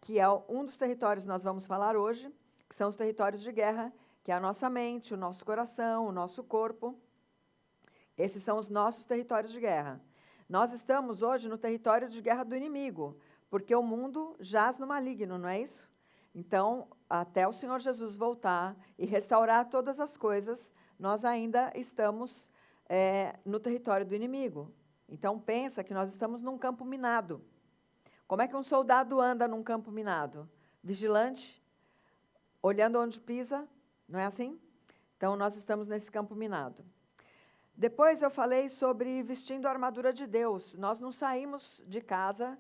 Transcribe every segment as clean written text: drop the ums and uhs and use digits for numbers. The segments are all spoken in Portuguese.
que é um dos territórios que nós vamos falar hoje, que são os territórios de guerra, que é a nossa mente, o nosso coração, o nosso corpo. Esses são os nossos territórios de guerra. Nós estamos hoje no território de guerra do inimigo, porque o mundo jaz no maligno, não é isso? Então, até o Senhor Jesus voltar e restaurar todas as coisas, nós ainda estamos no território do inimigo. Então, pensa que nós estamos num campo minado. Como é que um soldado anda num campo minado? Vigilante, olhando onde pisa, não é assim? Então, nós estamos nesse campo minado. Depois eu falei sobre vestindo a armadura de Deus. Nós não saímos de casa,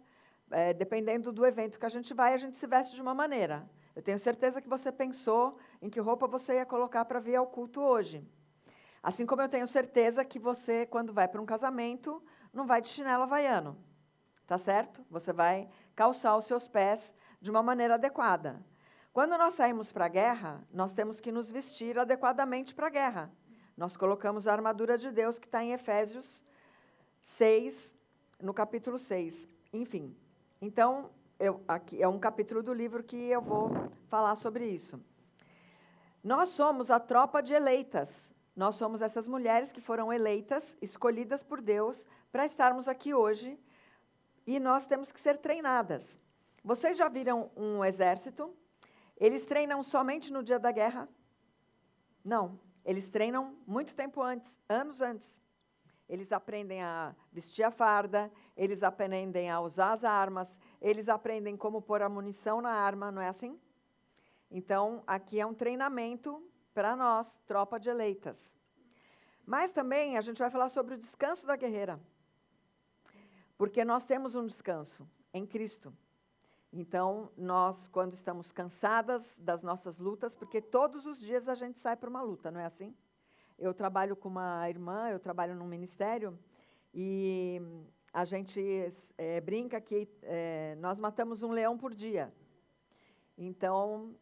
dependendo do evento que a gente vai, a gente se veste de uma maneira. Eu tenho certeza que você pensou em que roupa você ia colocar para vir ao culto hoje. Assim como eu tenho certeza que você, quando vai para um casamento, não vai de chinelo havaiano. Tá certo? Você vai calçar os seus pés de uma maneira adequada. Quando nós saímos para a guerra, nós temos que nos vestir adequadamente para a guerra. Nós colocamos a armadura de Deus, que está em Efésios 6, no capítulo 6. Enfim, então, aqui é um capítulo do livro que eu vou falar sobre isso. Nós somos a tropa de eleitas. Nós somos essas mulheres que foram eleitas, escolhidas por Deus, para estarmos aqui hoje, e nós temos que ser treinadas. Vocês já viram um exército? Eles treinam somente no dia da guerra? Não. Eles treinam muito tempo antes, anos antes. Eles aprendem a vestir a farda, eles aprendem a usar as armas, eles aprendem como pôr a munição na arma, não é assim? Então, aqui é um treinamento para nós, tropa de eleitas. Mas também a gente vai falar sobre o descanso da guerreira. Porque nós temos um descanso em Cristo. Então, nós, quando estamos cansadas das nossas lutas, porque todos os dias a gente sai para uma luta, não é assim? Eu trabalho com uma irmã, eu trabalho num ministério, e a gente brinca que nós matamos um leão por dia. Então,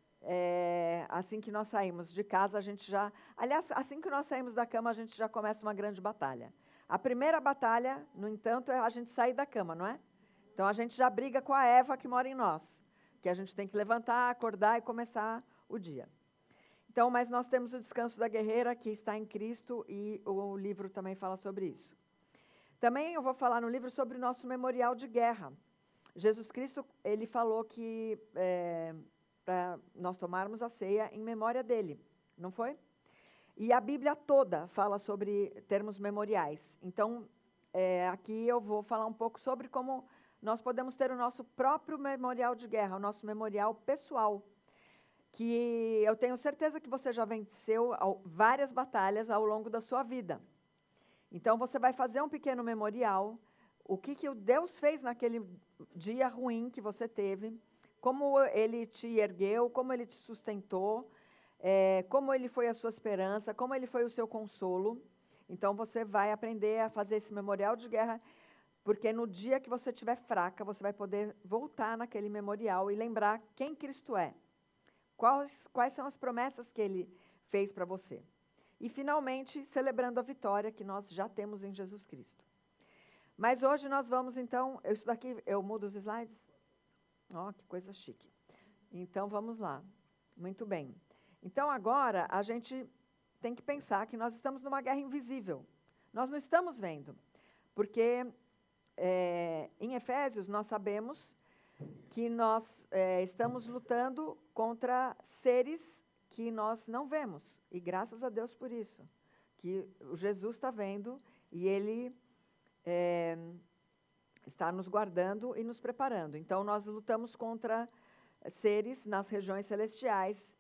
assim que nós saímos de casa, a gente já... Aliás, assim que nós saímos da cama, a gente já começa uma grande batalha. A primeira batalha, no entanto, é a gente sair da cama, não é? Então, a gente já briga com a Eva que mora em nós, que a gente tem que levantar, acordar e começar o dia. Então, mas nós temos o descanso da guerreira, que está em Cristo, e o livro também fala sobre isso. Também eu vou falar no livro sobre o nosso memorial de guerra. Jesus Cristo, ele falou que para nós tomarmos a ceia em memória dele, não foi? E a Bíblia toda fala sobre termos memoriais. Então, aqui eu vou falar um pouco sobre como nós podemos ter o nosso próprio memorial de guerra, o nosso memorial pessoal, que eu tenho certeza que você já venceu várias batalhas ao longo da sua vida. Então, você vai fazer um pequeno memorial, o que o Deus fez naquele dia ruim que você teve, como Ele te ergueu, como Ele te sustentou, como Ele foi a sua esperança, como Ele foi o seu consolo. Então, você vai aprender a fazer esse memorial de guerra, porque no dia que você estiver fraca, você vai poder voltar naquele memorial e lembrar quem Cristo é. Quais são as promessas que Ele fez para você. E, finalmente, celebrando a vitória que nós já temos em Jesus Cristo. Mas hoje nós vamos, então... Isso daqui, eu mudo os slides? Ó, que coisa chique. Então, vamos lá. Muito bem. Então, agora, a gente tem que pensar que nós estamos numa guerra invisível. Nós não estamos vendo. Porque, em Efésios, nós sabemos que nós estamos lutando contra seres que nós não vemos. E graças a Deus por isso. Que o Jesus está vendo e Ele está nos guardando e nos preparando. Então, nós lutamos contra seres nas regiões celestiais.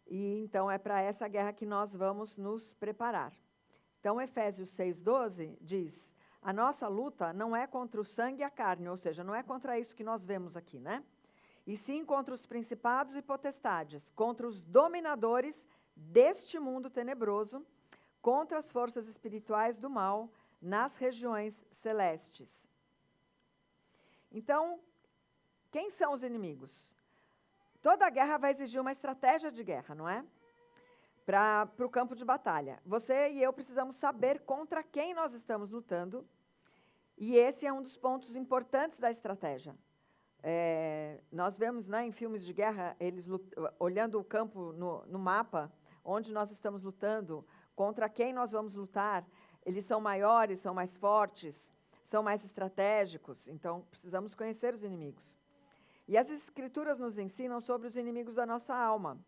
E, então, é para essa guerra que nós vamos nos preparar. Então, Efésios 6,12 diz... A nossa luta não é contra o sangue e a carne, ou seja, não é contra isso que nós vemos aqui, né? E sim contra os principados e potestades, contra os dominadores deste mundo tenebroso, contra as forças espirituais do mal nas regiões celestes. Então, quem são os inimigos? Toda guerra vai exigir uma estratégia de guerra, não é? Para o campo de batalha. Você e eu precisamos saber contra quem nós estamos lutando, e esse é um dos pontos importantes da estratégia. nós vemos, né, em filmes de guerra, eles olhando o campo no mapa, onde nós estamos lutando, contra quem nós vamos lutar, eles são maiores, são mais fortes, são mais estratégicos, então precisamos conhecer os inimigos. E as Escrituras nos ensinam sobre os inimigos da nossa alma.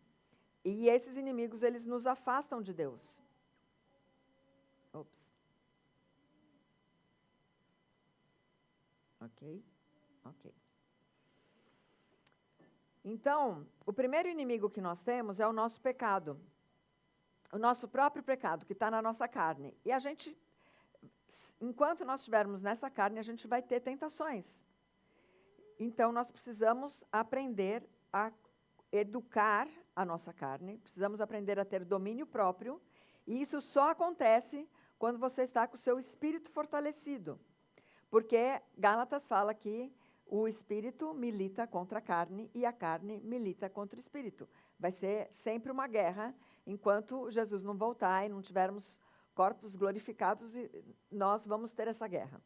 E esses inimigos, eles nos afastam de Deus. Ops. Ok. Então, o primeiro inimigo que nós temos é o nosso pecado. O nosso próprio pecado, que está na nossa carne. E a gente, enquanto nós estivermos nessa carne, a gente vai ter tentações. Então, nós precisamos aprender a educar a nossa carne, precisamos aprender a ter domínio próprio, e isso só acontece quando você está com o seu espírito fortalecido. Porque Gálatas fala que o espírito milita contra a carne e a carne milita contra o espírito. Vai ser sempre uma guerra, enquanto Jesus não voltar e não tivermos corpos glorificados, nós vamos ter essa guerra.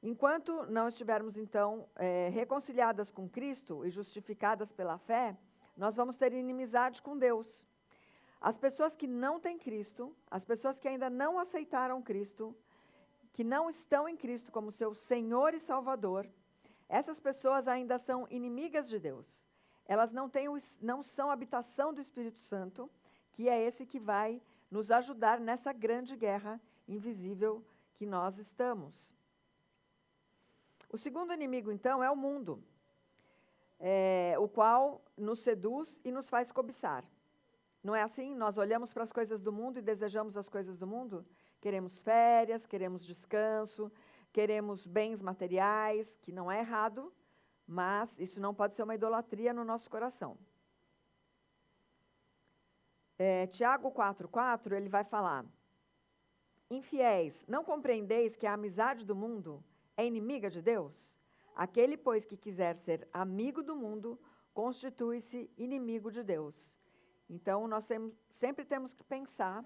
Enquanto não estivermos, então, reconciliadas com Cristo e justificadas pela fé, nós vamos ter inimizade com Deus. As pessoas que não têm Cristo, as pessoas que ainda não aceitaram Cristo, que não estão em Cristo como seu Senhor e Salvador, essas pessoas ainda são inimigas de Deus. Elas não são habitação do Espírito Santo, que é esse que vai nos ajudar nessa grande guerra invisível que nós estamos. O segundo inimigo, então, é o mundo, o qual nos seduz e nos faz cobiçar. Não é assim? Nós olhamos para as coisas do mundo e desejamos as coisas do mundo? Queremos férias, queremos descanso, queremos bens materiais, que não é errado, mas isso não pode ser uma idolatria no nosso coração. Tiago 4,4, ele vai falar: infiéis, não compreendeis que a amizade do mundo é inimiga de Deus? Aquele, pois, que quiser ser amigo do mundo, constitui-se inimigo de Deus. Então, nós sempre temos que pensar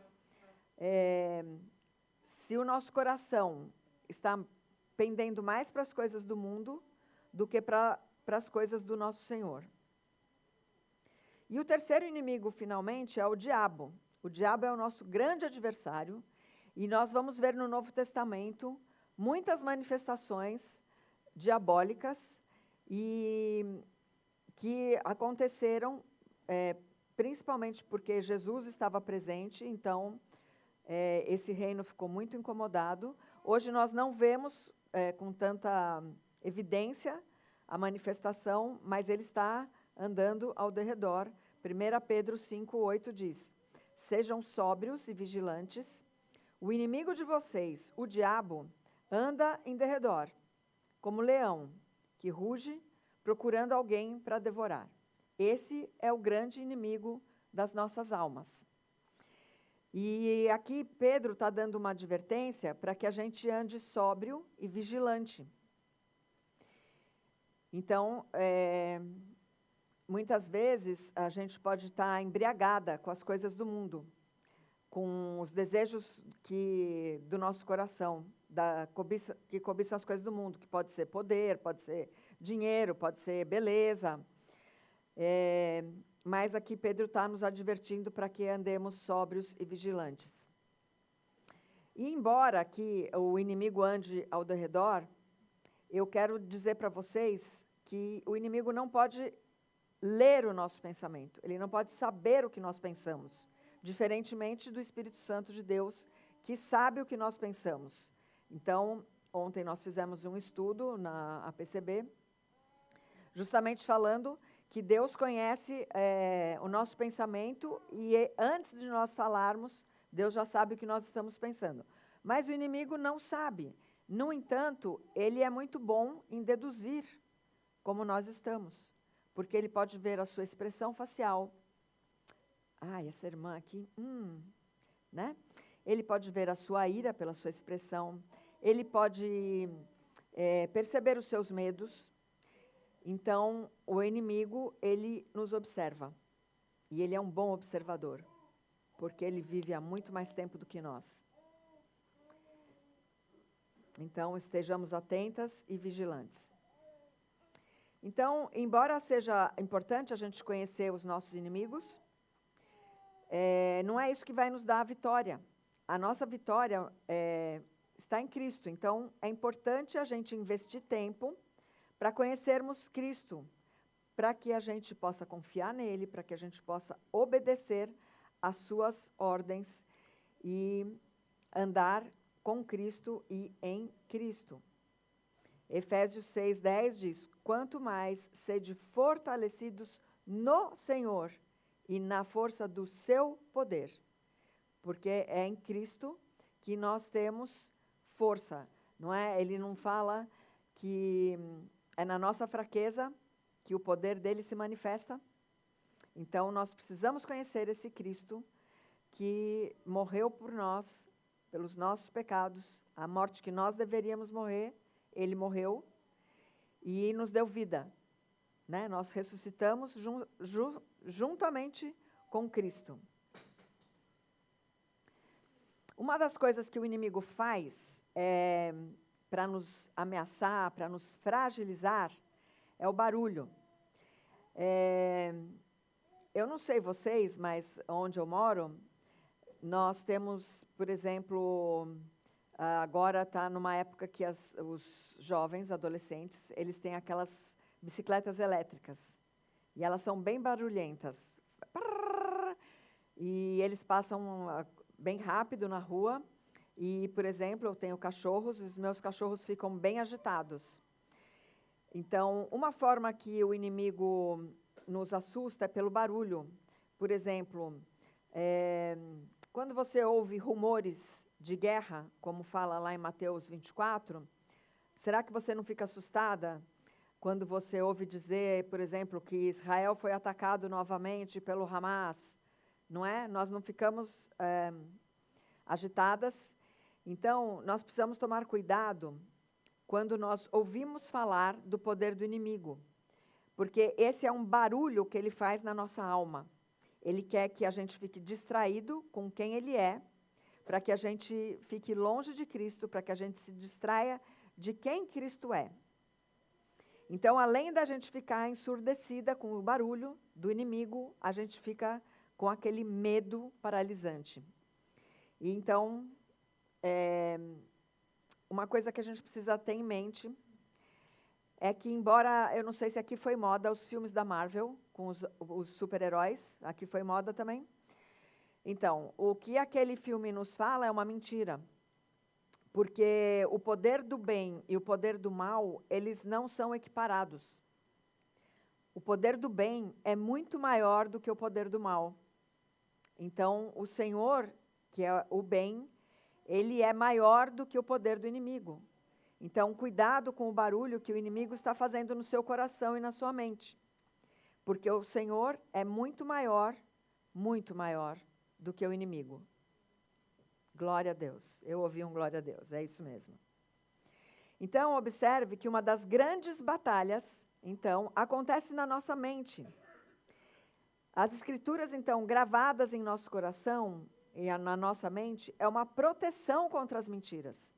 se o nosso coração está pendendo mais para as coisas do mundo do que para as coisas do nosso Senhor. E o terceiro inimigo, finalmente, é o diabo. O diabo é o nosso grande adversário, e nós vamos ver no Novo Testamento muitas manifestações diabólicas e que aconteceram principalmente porque Jesus estava presente, então esse reino ficou muito incomodado. Hoje nós não vemos com tanta evidência a manifestação, mas ele está andando ao derredor. 1 Pedro 5,8 diz: sejam sóbrios e vigilantes. O inimigo de vocês, o diabo, anda em derredor, como leão, que ruge, procurando alguém para devorar. Esse é o grande inimigo das nossas almas. E aqui Pedro está dando uma advertência para que a gente ande sóbrio e vigilante. Então, muitas vezes a gente pode estar embriagada com as coisas do mundo, com os desejos do nosso coração, que cobiçam as coisas do mundo, que pode ser poder, pode ser dinheiro, pode ser beleza. Mas aqui Pedro está nos advertindo para que andemos sóbrios e vigilantes. E embora aqui o inimigo ande ao redor, eu quero dizer para vocês que o inimigo não pode ler o nosso pensamento, ele não pode saber o que nós pensamos, diferentemente do Espírito Santo de Deus, que sabe o que nós pensamos. Então, ontem nós fizemos um estudo na APCB, justamente falando que Deus conhece o nosso pensamento e antes de nós falarmos, Deus já sabe o que nós estamos pensando. Mas o inimigo não sabe. No entanto, ele é muito bom em deduzir como nós estamos, porque ele pode ver a sua expressão facial. Essa irmã aqui, né? Ele pode ver a sua ira pela sua expressão, ele pode perceber os seus medos. Então, o inimigo, ele nos observa, e ele é um bom observador, porque ele vive há muito mais tempo do que nós. Então, estejamos atentas e vigilantes. Então, embora seja importante a gente conhecer os nossos inimigos, não é isso que vai nos dar a vitória. A nossa vitória está em Cristo. Então, é importante a gente investir tempo para conhecermos Cristo, para que a gente possa confiar nele, para que a gente possa obedecer às suas ordens e andar com Cristo e em Cristo. Efésios 6:10 diz: quanto mais sede fortalecidos no Senhor e na força do seu poder, porque é em Cristo que nós temos força, não é? Ele não fala que é na nossa fraqueza que o poder dele se manifesta. Então, nós precisamos conhecer esse Cristo que morreu por nós, pelos nossos pecados, a morte que nós deveríamos morrer, ele morreu e nos deu vida, né? Nós ressuscitamos juntamente com Cristo. Uma das coisas que o inimigo faz para nos ameaçar, para nos fragilizar, é o barulho. Eu não sei vocês, mas onde eu moro, nós temos, por exemplo, agora está numa época que os jovens, adolescentes, eles têm aquelas bicicletas elétricas. E elas são bem barulhentas. E eles passam bem rápido na rua. E, por exemplo, eu tenho cachorros, e os meus cachorros ficam bem agitados. Então, uma forma que o inimigo nos assusta é pelo barulho. Por exemplo, quando você ouve rumores de guerra, como fala lá em Mateus 24, será que você não fica assustada quando você ouve dizer, por exemplo, que Israel foi atacado novamente pelo Hamas? Não é? Nós não ficamos agitadas. Então, nós precisamos tomar cuidado quando nós ouvimos falar do poder do inimigo, porque esse é um barulho que ele faz na nossa alma. Ele quer que a gente fique distraído com quem ele é, para que a gente fique longe de Cristo, para que a gente se distraia de quem Cristo é. Então, além da gente ficar ensurdecida com o barulho do inimigo, a gente fica com aquele medo paralisante. E então, uma coisa que a gente precisa ter em mente é que, embora, eu não sei se aqui foi moda, os filmes da Marvel, com os super-heróis, aqui foi moda também. Então, o que aquele filme nos fala é uma mentira, porque o poder do bem e o poder do mal, eles não são equiparados. O poder do bem é muito maior do que o poder do mal. Então, o Senhor, que é o bem, ele é maior do que o poder do inimigo. Então, cuidado com o barulho que o inimigo está fazendo no seu coração e na sua mente. Porque o Senhor é muito maior do que o inimigo. Glória a Deus. Eu ouvi um glória a Deus, é isso mesmo. Então, observe que uma das grandes batalhas, então, acontece na nossa mente. As escrituras, então, gravadas em nosso coração e na nossa mente, é uma proteção contra as mentiras.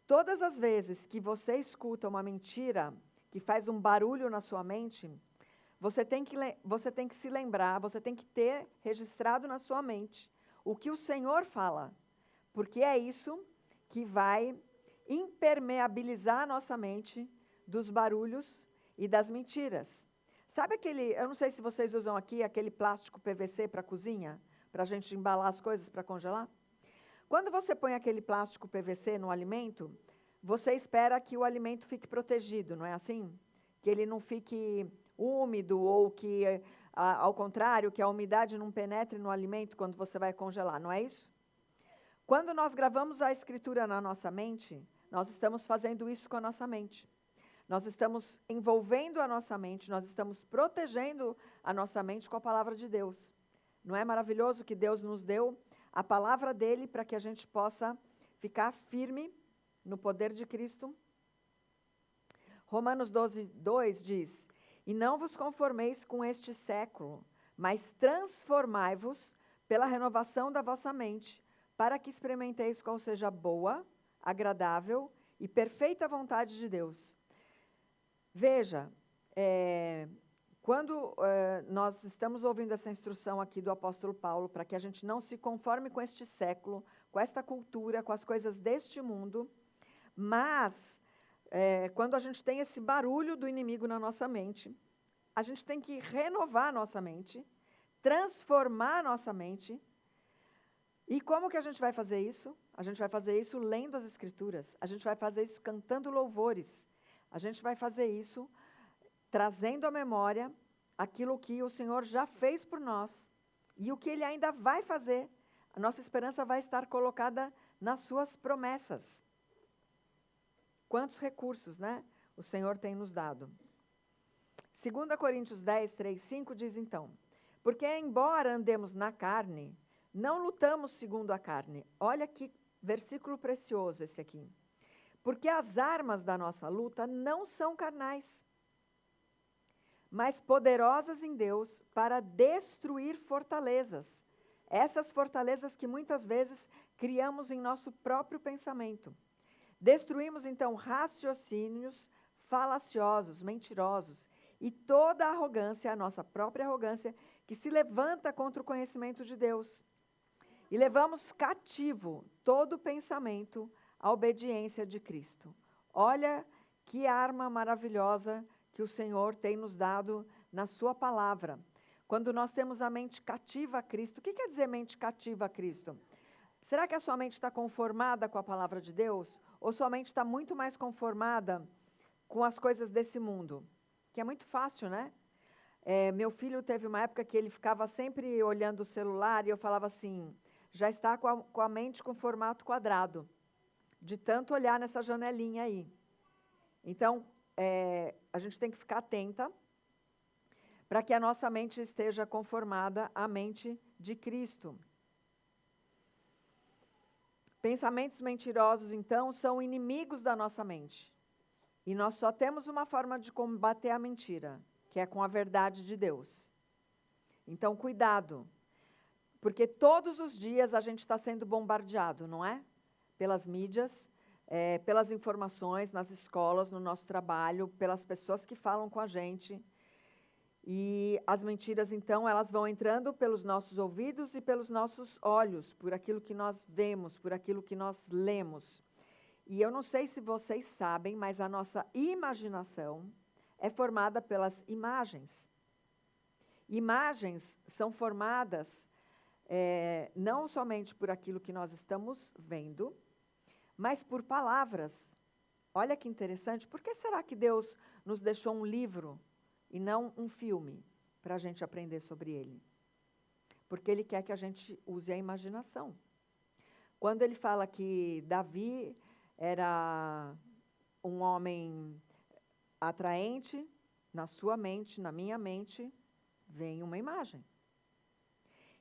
Todas as vezes que você escuta uma mentira que faz um barulho na sua mente, você tem que se lembrar, você tem que ter registrado na sua mente o que o Senhor fala, porque é isso que vai impermeabilizar a nossa mente dos barulhos e das mentiras. Sabe eu não sei se vocês usam aqui aquele plástico PVC para a cozinha, para a gente embalar as coisas para congelar? Quando você põe aquele plástico PVC no alimento, você espera que o alimento fique protegido, não é assim? Que ele não fique úmido ou que, ao contrário, que a umidade não penetre no alimento quando você vai congelar, não é isso? Quando nós gravamos a Escritura na nossa mente, nós estamos fazendo isso com a nossa mente. Nós estamos envolvendo a nossa mente, nós estamos protegendo a nossa mente com a palavra de Deus. Não é maravilhoso que Deus nos deu a palavra dele para que a gente possa ficar firme no poder de Cristo? Romanos 12:2 diz: e não vos conformeis com este século, mas transformai-vos pela renovação da vossa mente, para que experimenteis qual seja a boa, agradável e perfeita vontade de Deus. Veja, quando nós estamos ouvindo essa instrução aqui do apóstolo Paulo, para que a gente não se conforme com este século, com esta cultura, com as coisas deste mundo, mas quando a gente tem esse barulho do inimigo na nossa mente, a gente tem que renovar a nossa mente, transformar a nossa mente. E como que a gente vai fazer isso? A gente vai fazer isso lendo as Escrituras, a gente vai fazer isso cantando louvores, a gente vai fazer isso trazendo à memória aquilo que o Senhor já fez por nós e o que Ele ainda vai fazer. A nossa esperança vai estar colocada nas suas promessas. Quantos recursos, né, o Senhor tem nos dado. 2 Coríntios 10, 3, 5 diz então: porque embora andemos na carne, não lutamos segundo a carne. Olha que versículo precioso esse aqui. Porque as armas da nossa luta não são carnais, mas poderosas em Deus para destruir fortalezas. Essas fortalezas que muitas vezes criamos em nosso próprio pensamento. Destruímos então raciocínios falaciosos, mentirosos, e toda a arrogância, a nossa própria arrogância, que se levanta contra o conhecimento de Deus. E levamos cativo todo pensamento à obediência de Cristo. Olha que arma maravilhosa que o Senhor tem nos dado na sua palavra. Quando nós temos a mente cativa a Cristo, o que quer dizer mente cativa a Cristo? Será que a sua mente está conformada com a palavra de Deus? Ou sua mente está muito mais conformada com as coisas desse mundo? Que é muito fácil, né? Meu filho teve uma época que ele ficava sempre olhando o celular e eu falava assim, já está com a mente com formato quadrado, de tanto olhar nessa janelinha aí. Então, a gente tem que ficar atenta para que a nossa mente esteja conformada à mente de Cristo. Pensamentos mentirosos, então, são inimigos da nossa mente. E nós só temos uma forma de combater a mentira, que é com a verdade de Deus. Então, cuidado, porque todos os dias a gente está sendo bombardeado, não é? Pelas mídias, pelas informações nas escolas, no nosso trabalho, pelas pessoas que falam com a gente. E as mentiras, então, elas vão entrando pelos nossos ouvidos e pelos nossos olhos, por aquilo que nós vemos, por aquilo que nós lemos. E eu não sei se vocês sabem, mas a nossa imaginação é formada pelas imagens. Imagens são formadas não somente por aquilo que nós estamos vendo, mas por palavras. Olha que interessante, por que será que Deus nos deixou um livro e não um filme para a gente aprender sobre ele? Porque Ele quer que a gente use a imaginação. Quando Ele fala que Davi era um homem atraente, na sua mente, na minha mente, vem uma imagem.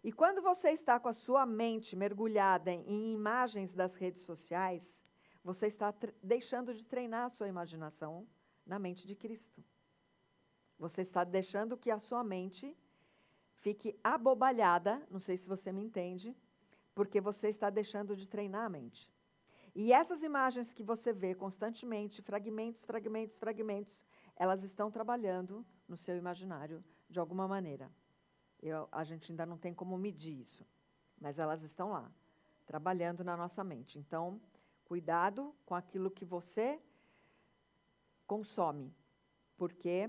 E quando você está com a sua mente mergulhada em imagens das redes sociais, você está deixando de treinar a sua imaginação na mente de Cristo. Você está deixando que a sua mente fique abobalhada, não sei se você me entende, porque você está deixando de treinar a mente. E essas imagens que você vê constantemente, fragmentos, fragmentos, fragmentos, elas estão trabalhando no seu imaginário de alguma maneira. A gente ainda não tem como medir isso, mas elas estão lá, trabalhando na nossa mente. Então, cuidado com aquilo que você consome, porque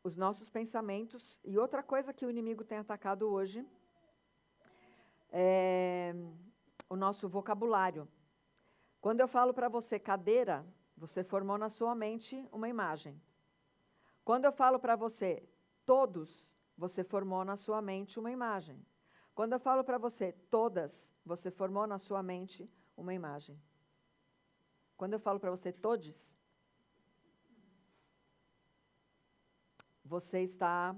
os nossos pensamentos... E outra coisa que o inimigo tem atacado hoje é o nosso vocabulário. Quando eu falo para você cadeira, você formou na sua mente uma imagem. Quando eu falo para você todos, você formou na sua mente uma imagem. Quando eu falo para você todas, você formou na sua mente uma imagem. Quando eu falo para você todes, você está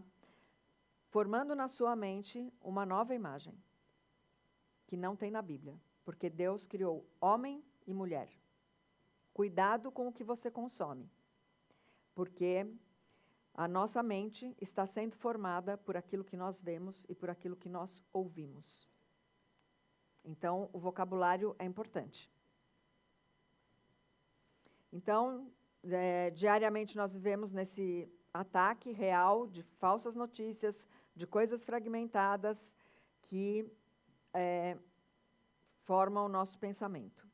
formando na sua mente uma nova imagem, que não tem na Bíblia, porque Deus criou homem e mulher. Cuidado com o que você consome, porque a nossa mente está sendo formada por aquilo que nós vemos e por aquilo que nós ouvimos. Então, o vocabulário é importante. Então, diariamente nós vivemos nesse ataque real de falsas notícias, de coisas fragmentadas que formam o nosso pensamento.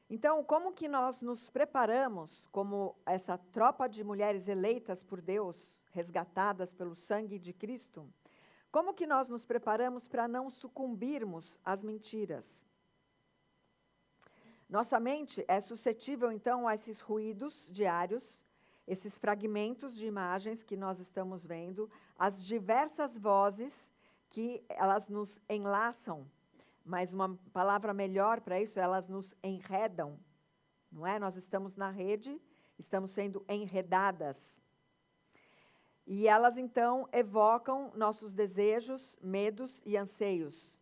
Então, como que nós nos preparamos, como essa tropa de mulheres eleitas por Deus, resgatadas pelo sangue de Cristo, como que nós nos preparamos para não sucumbirmos às mentiras? Nossa mente é suscetível, então, a esses ruídos diários, esses fragmentos de imagens que nós estamos vendo, as diversas vozes que elas nos enlaçam, mas uma palavra melhor para isso, elas nos enredam, não é? Nós estamos na rede, estamos sendo enredadas. E elas, então, evocam nossos desejos, medos e anseios.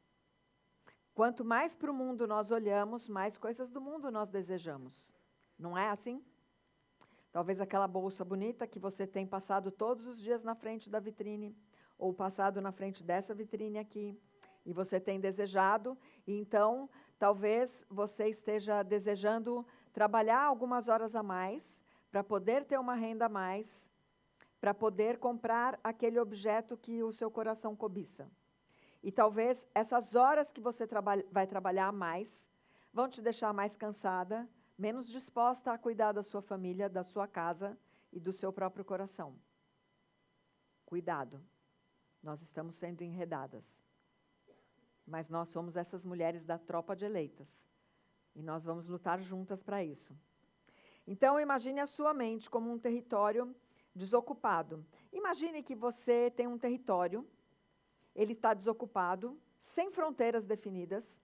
Quanto mais para o mundo nós olhamos, mais coisas do mundo nós desejamos. Não é assim? Talvez aquela bolsa bonita que você tem passado todos os dias na frente da vitrine, ou passado na frente dessa vitrine aqui, e você tem desejado, e então talvez você esteja desejando trabalhar algumas horas a mais, para poder ter uma renda a mais, para poder comprar aquele objeto que o seu coração cobiça. E talvez essas horas que você vai trabalhar a mais, vão te deixar mais cansada, menos disposta a cuidar da sua família, da sua casa e do seu próprio coração. Cuidado, nós estamos sendo enredadas. Mas nós somos essas mulheres da tropa de eleitas. E nós vamos lutar juntas para isso. Então, imagine a sua mente como um território desocupado. Imagine que você tem um território, ele está desocupado, sem fronteiras definidas,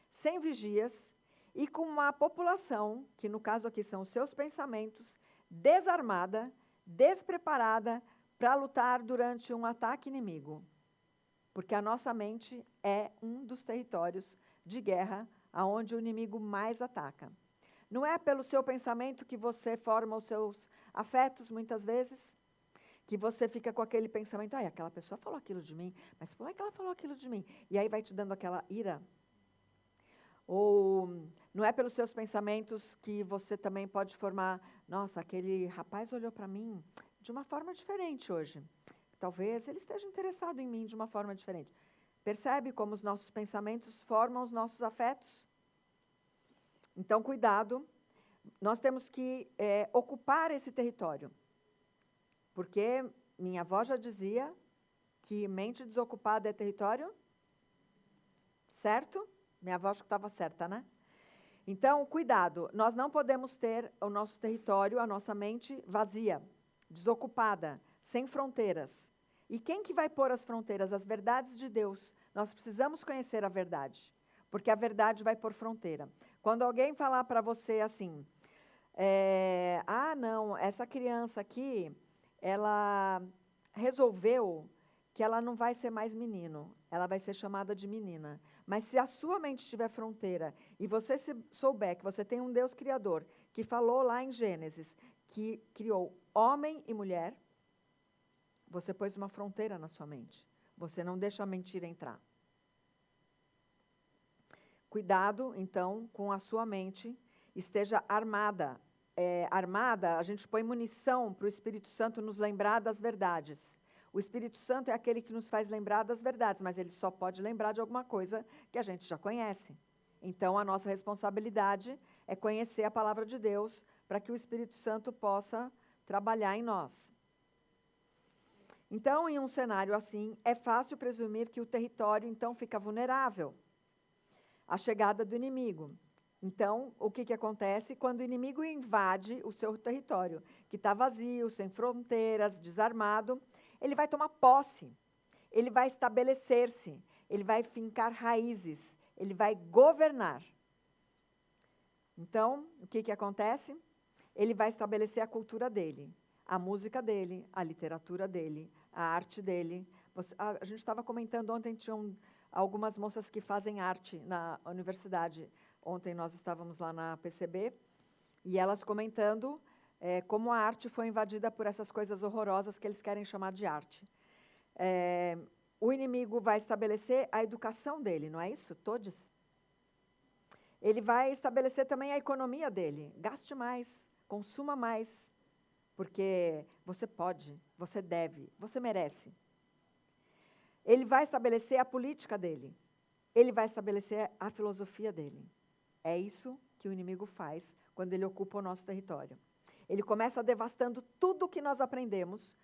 sem vigias, e com uma população, que no caso aqui são os seus pensamentos, desarmada, despreparada para lutar durante um ataque inimigo. Porque a nossa mente é um dos territórios de guerra aonde o inimigo mais ataca. Não é pelo seu pensamento que você forma os seus afetos, muitas vezes, que você fica com aquele pensamento, ai, aquela pessoa falou aquilo de mim, mas como é que ela falou aquilo de mim? E aí vai te dando aquela ira. Ou não é pelos seus pensamentos que você também pode formar, nossa, aquele rapaz olhou para mim de uma forma diferente hoje. Talvez ele esteja interessado em mim de uma forma diferente. Percebe como os nossos pensamentos formam os nossos afetos? Então, cuidado. Nós temos que ocupar esse território. Porque minha avó já dizia que mente desocupada é território. Certo? Minha avó acho que estava certa, né? Então, cuidado. Nós não podemos ter o nosso território, a nossa mente vazia, desocupada, sem fronteiras. E quem que vai pôr as fronteiras? As verdades de Deus. Nós precisamos conhecer a verdade, porque a verdade vai pôr fronteira. Quando alguém falar para você assim, não, essa criança aqui, ela resolveu que ela não vai ser mais menino, ela vai ser chamada de menina. Mas se a sua mente tiver fronteira e você souber que você tem um Deus criador, que falou lá em Gênesis, que criou homem e mulher, você pôs uma fronteira na sua mente. Você não deixa a mentira entrar. Cuidado, então, com a sua mente. Esteja armada. Armada, a gente põe munição para o Espírito Santo nos lembrar das verdades. O Espírito Santo é aquele que nos faz lembrar das verdades, mas ele só pode lembrar de alguma coisa que a gente já conhece. Então, a nossa responsabilidade é conhecer a palavra de Deus para que o Espírito Santo possa trabalhar em nós. Então, em um cenário assim, é fácil presumir que o território, então, fica vulnerável à chegada do inimigo. Então, o que acontece? Quando o inimigo invade o seu território, que está vazio, sem fronteiras, desarmado, ele vai tomar posse, ele vai estabelecer-se, ele vai fincar raízes, ele vai governar. Então, o que acontece? Ele vai estabelecer a cultura dele, a música dele, a literatura dele, a arte dele. A gente estava comentando ontem, tinham algumas moças que fazem arte na universidade. Ontem nós estávamos lá na PCB, e elas comentando como a arte foi invadida por essas coisas horrorosas que eles querem chamar de arte. O inimigo vai estabelecer a educação dele, não é isso? Todos. Ele vai estabelecer também a economia dele. Gaste mais, consuma mais, porque você pode, você deve, você merece. Ele vai estabelecer a política dele. Ele vai estabelecer a filosofia dele. É isso que o inimigo faz quando ele ocupa o nosso território. Ele começa devastando tudo o que nós aprendemos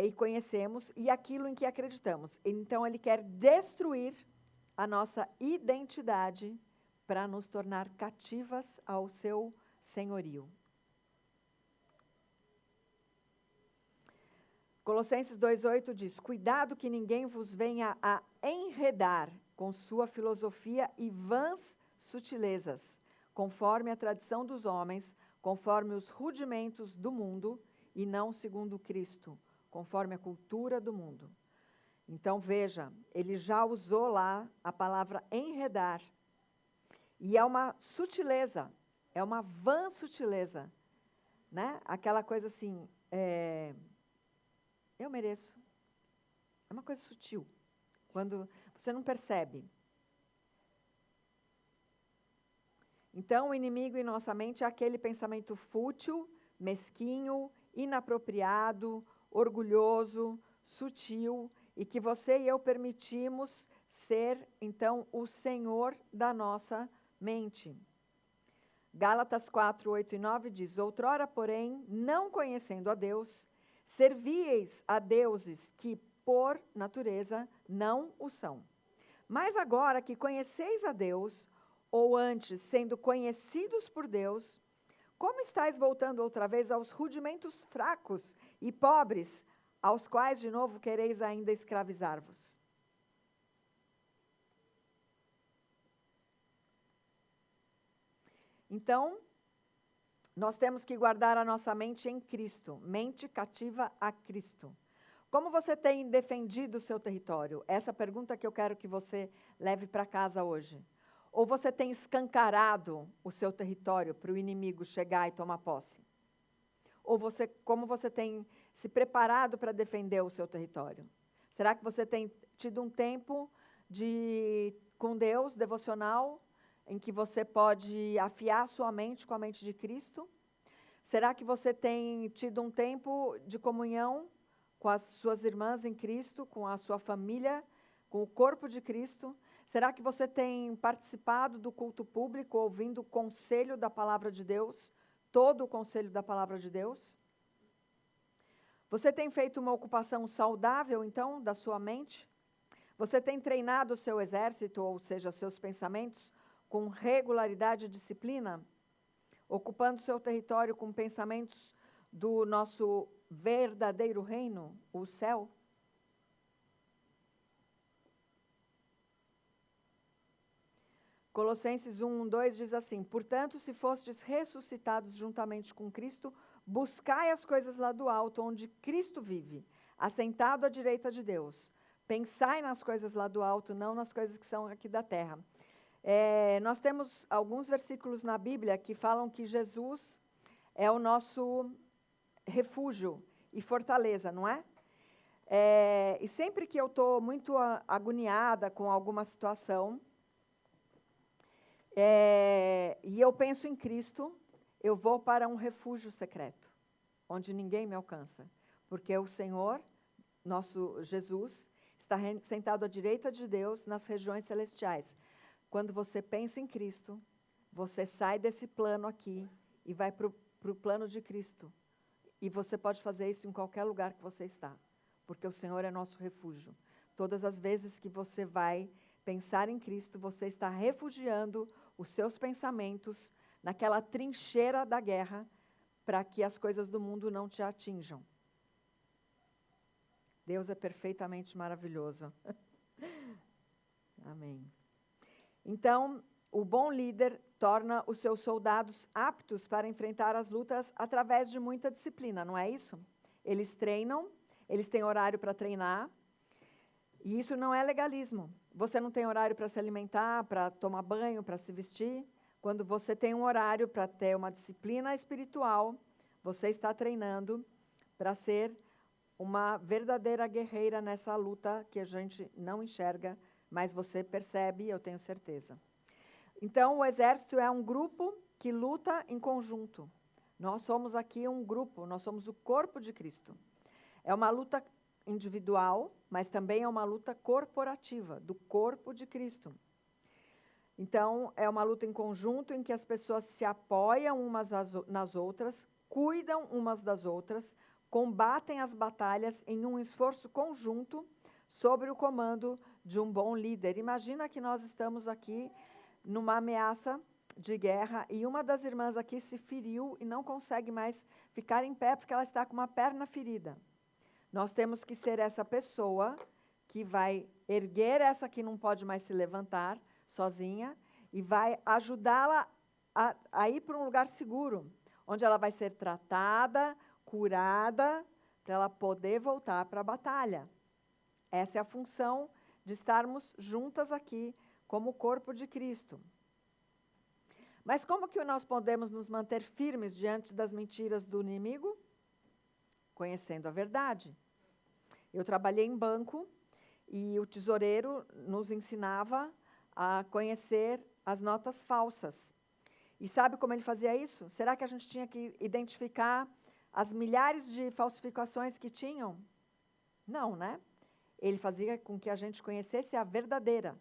e conhecemos e aquilo em que acreditamos. Então, ele quer destruir a nossa identidade para nos tornar cativas ao seu senhorio. Colossenses 2,8 diz: cuidado que ninguém vos venha a enredar com sua filosofia e vãs sutilezas, conforme a tradição dos homens, conforme os rudimentos do mundo, e não segundo Cristo, conforme a cultura do mundo. Então, veja, ele já usou lá a palavra enredar. E é uma sutileza, é uma vã sutileza, né? Aquela coisa assim, eu mereço. É uma coisa sutil, quando você não percebe. Então, o inimigo em nossa mente é aquele pensamento fútil, mesquinho, inapropriado, orgulhoso, sutil, e que você e eu permitimos ser, então, o senhor da nossa mente. Gálatas 4, 8 e 9 diz: outrora, porém, não conhecendo a Deus, servíeis a deuses que, por natureza, não o são. Mas agora que conheceis a Deus, ou antes, sendo conhecidos por Deus, como estáis voltando outra vez aos rudimentos fracos e pobres, aos quais de novo quereis ainda escravizar-vos? Então, nós temos que guardar a nossa mente em Cristo, mente cativa a Cristo. Como você tem defendido o seu território? Essa pergunta que eu quero que você leve para casa hoje. Ou você tem escancarado o seu território para o inimigo chegar e tomar posse? Ou como você tem se preparado para defender o seu território? Será que você tem tido um tempo com Deus, devocional, em que você pode afiar sua mente com a mente de Cristo? Será que você tem tido um tempo de comunhão com as suas irmãs em Cristo, com a sua família, com o corpo de Cristo? Será que você tem participado do culto público, ouvindo o conselho da palavra de Deus, todo o conselho da palavra de Deus? Você tem feito uma ocupação saudável, então, da sua mente? Você tem treinado o seu exército, ou seja, seus pensamentos, com regularidade e disciplina? Ocupando seu território com pensamentos do nosso verdadeiro reino, o céu? Colossenses 1, 2 diz assim: portanto, se fostes ressuscitados juntamente com Cristo, buscai as coisas lá do alto, onde Cristo vive, assentado à direita de Deus. Pensai nas coisas lá do alto, não nas coisas que são aqui da terra. Nós temos alguns versículos na Bíblia que falam que Jesus é o nosso refúgio e fortaleza, não é? E sempre que eu estou muito agoniada com alguma situação, e eu penso em Cristo, eu vou para um refúgio secreto, onde ninguém me alcança, porque o Senhor, nosso Jesus, está sentado à direita de Deus nas regiões celestiais. Quando você pensa em Cristo, você sai desse plano aqui e vai para o plano de Cristo. E você pode fazer isso em qualquer lugar que você está, porque o Senhor é nosso refúgio. Todas as vezes que você vai pensar em Cristo, você está refugiando os seus pensamentos naquela trincheira da guerra para que as coisas do mundo não te atinjam. Deus é perfeitamente maravilhoso. Amém. Então, o bom líder torna os seus soldados aptos para enfrentar as lutas através de muita disciplina, não é isso? Eles treinam, eles têm horário para treinar, e isso não é legalismo. Você não tem horário para se alimentar, para tomar banho, para se vestir. Quando você tem um horário para ter uma disciplina espiritual, você está treinando para ser uma verdadeira guerreira nessa luta que a gente não enxerga, mas você percebe, eu tenho certeza. Então, o exército é um grupo que luta em conjunto. Nós somos aqui um grupo, nós somos o corpo de Cristo. É uma luta individual, mas também é uma luta corporativa, do corpo de Cristo. Então, é uma luta em conjunto em que as pessoas se apoiam umas nas outras, cuidam umas das outras, combatem as batalhas em um esforço conjunto sob o comando de um bom líder. Imagina que nós estamos aqui numa ameaça de guerra e uma das irmãs aqui se feriu e não consegue mais ficar em pé porque ela está com uma perna ferida. Nós temos que ser essa pessoa que vai erguer essa que não pode mais se levantar sozinha e vai ajudá-la a ir para um lugar seguro, onde ela vai ser tratada, curada, para ela poder voltar para a batalha. Essa é a função de estarmos juntas aqui como corpo de Cristo. Mas como que nós podemos nos manter firmes diante das mentiras do inimigo? Conhecendo a verdade. Eu trabalhei em banco e o tesoureiro nos ensinava a conhecer as notas falsas. E sabe como ele fazia isso? Será que a gente tinha que identificar as milhares de falsificações que tinham? Não, né? Ele fazia com que a gente conhecesse a verdadeira.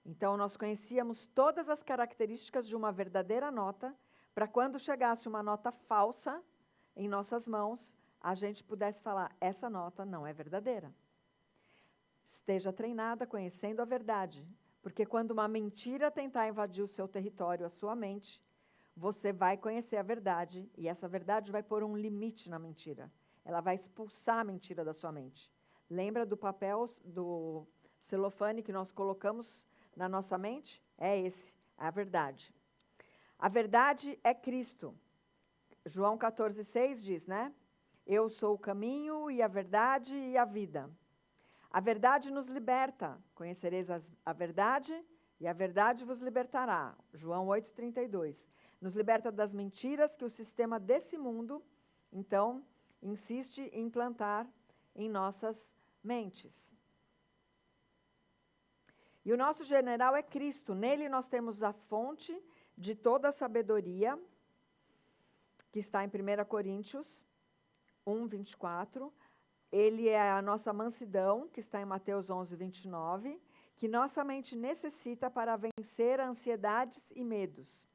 Então, nós conhecíamos todas as características de uma verdadeira nota, para quando chegasse uma nota falsa em nossas mãos, a gente pudesse falar, essa nota não é verdadeira. Esteja treinada conhecendo a verdade, porque quando uma mentira tentar invadir o seu território, a sua mente, você vai conhecer a verdade, e essa verdade vai pôr um limite na mentira. Ela vai expulsar a mentira da sua mente. Lembra do papel do celofane que nós colocamos na nossa mente? É esse, a verdade. A verdade é Cristo. João 14,6 diz, né? Eu sou o caminho e a verdade e a vida. A verdade nos liberta. Conhecereis a verdade e a verdade vos libertará. João 8,32. Nos liberta das mentiras que o sistema desse mundo, então, insiste em implantar em nossas mentes. E o nosso general é Cristo. Nele nós temos a fonte de toda a sabedoria, que está em 1 Coríntios 1:24. Ele é a nossa mansidão, que está em Mateus 11:29, que nossa mente necessita para vencer ansiedades e medos.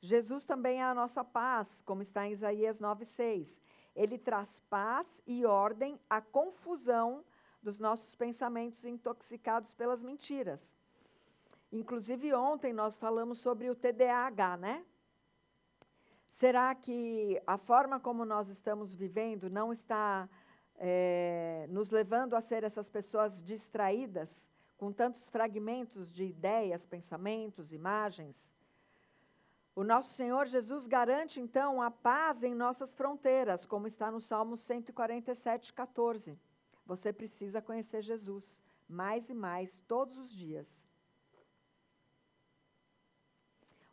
Jesus também é a nossa paz, como está em Isaías 9:6. Ele traz paz e ordem à confusão dos nossos pensamentos intoxicados pelas mentiras. Inclusive, ontem nós falamos sobre o TDAH, né? Será que a forma como nós estamos vivendo não está nos levando a ser essas pessoas distraídas, com tantos fragmentos de ideias, pensamentos, imagens? O nosso Senhor Jesus garante, então, a paz em nossas fronteiras, como está no Salmo 147:14. Você precisa conhecer Jesus mais e mais todos os dias.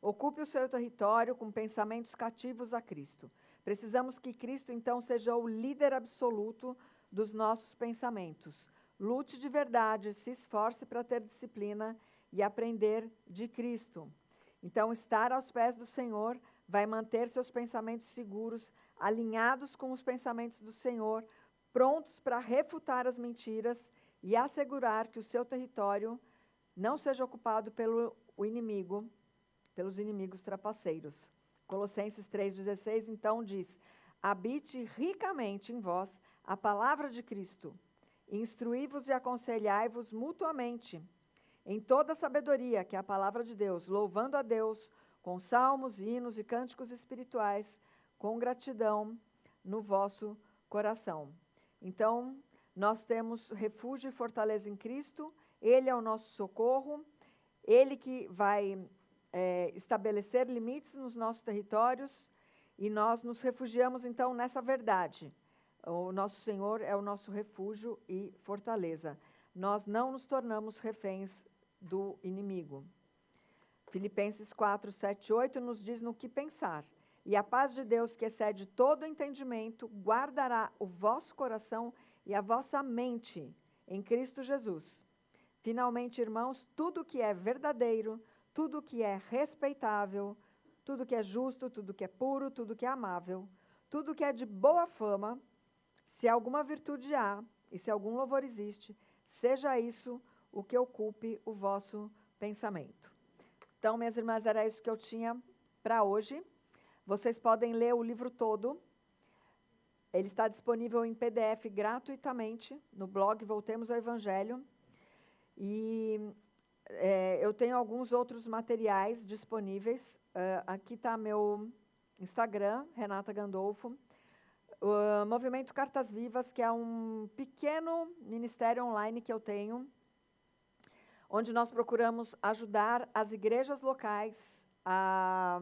Ocupe o seu território com pensamentos cativos a Cristo. Precisamos que Cristo, então, seja o líder absoluto dos nossos pensamentos. Lute de verdade, se esforce para ter disciplina e aprender de Cristo. Então, estar aos pés do Senhor vai manter seus pensamentos seguros, alinhados com os pensamentos do Senhor, prontos para refutar as mentiras e assegurar que o seu território não seja ocupado pelo inimigo, pelos inimigos trapaceiros. Colossenses 3,16, então, diz, habite ricamente em vós a palavra de Cristo, instruí-vos e aconselhai-vos mutuamente, em toda sabedoria, que é a palavra de Deus, louvando a Deus com salmos, hinos e cânticos espirituais, com gratidão no vosso coração. Então, nós temos refúgio e fortaleza em Cristo, Ele é o nosso socorro, Ele que vai estabelecer limites nos nossos territórios, e nós nos refugiamos, então, nessa verdade. O nosso Senhor é o nosso refúgio e fortaleza. Nós não nos tornamos reféns do inimigo. Filipenses 4, 7, 8 nos diz no que pensar. E a paz de Deus, que excede todo entendimento, guardará o vosso coração e a vossa mente em Cristo Jesus. Finalmente, irmãos, tudo que é verdadeiro, tudo que é respeitável, tudo que é justo, tudo que é puro, tudo que é amável, tudo que é de boa fama, se alguma virtude há e se algum louvor existe, seja isso o que ocupe o vosso pensamento. Então, minhas irmãs, era isso que eu tinha para hoje. Vocês podem ler o livro todo. Ele está disponível em PDF gratuitamente no blog Voltemos ao Evangelho. E eu tenho alguns outros materiais disponíveis. Aqui está meu Instagram, Renata Gandolfo. O Movimento Cartas Vivas, que é um pequeno ministério online que eu tenho, onde nós procuramos ajudar as igrejas locais a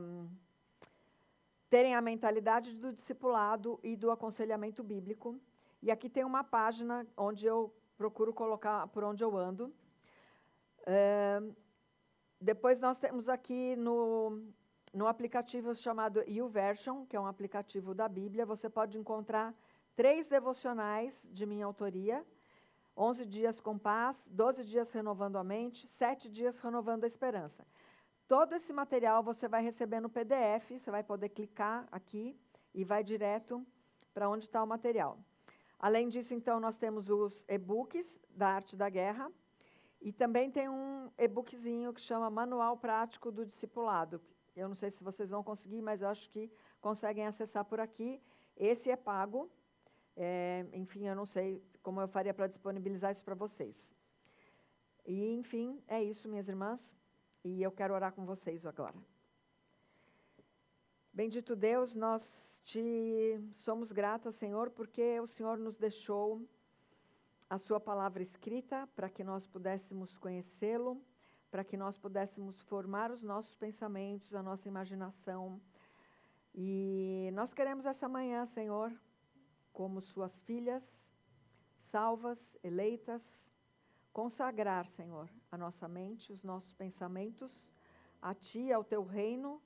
terem a mentalidade do discipulado e do aconselhamento bíblico. E aqui tem uma página onde eu procuro colocar por onde eu ando. Depois nós temos aqui no aplicativo chamado YouVersion, que é um aplicativo da Bíblia, você pode encontrar 3 devocionais de minha autoria: 11 dias com paz, 12 dias renovando a mente, 7 dias renovando a esperança. Todo esse material você vai receber no PDF, você vai poder clicar aqui e vai direto para onde está o material. Além disso, então, nós temos os e-books da Arte da Guerra e também tem um e-bookzinho que chama Manual Prático do Discipulado. Eu não sei se vocês vão conseguir, mas eu acho que conseguem acessar por aqui. Esse é pago. Enfim, eu não sei como eu faria para disponibilizar isso para vocês. E, enfim, é isso, minhas irmãs. E eu quero orar com vocês agora. Bendito Deus, nós te somos gratas, Senhor, porque o Senhor nos deixou a sua palavra escrita para que nós pudéssemos conhecê-lo, para que nós pudéssemos formar os nossos pensamentos, a nossa imaginação. E nós queremos essa manhã, Senhor, como suas filhas, salvas, eleitas, consagrar, Senhor, a nossa mente, os nossos pensamentos a Ti, ao Teu reino,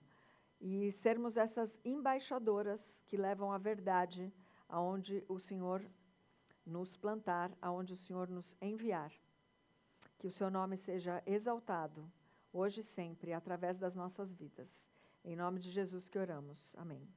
e sermos essas embaixadoras que levam a verdade aonde o Senhor nos plantar, aonde o Senhor nos enviar. Que o Seu nome seja exaltado, hoje e sempre, através das nossas vidas. Em nome de Jesus que oramos. Amém.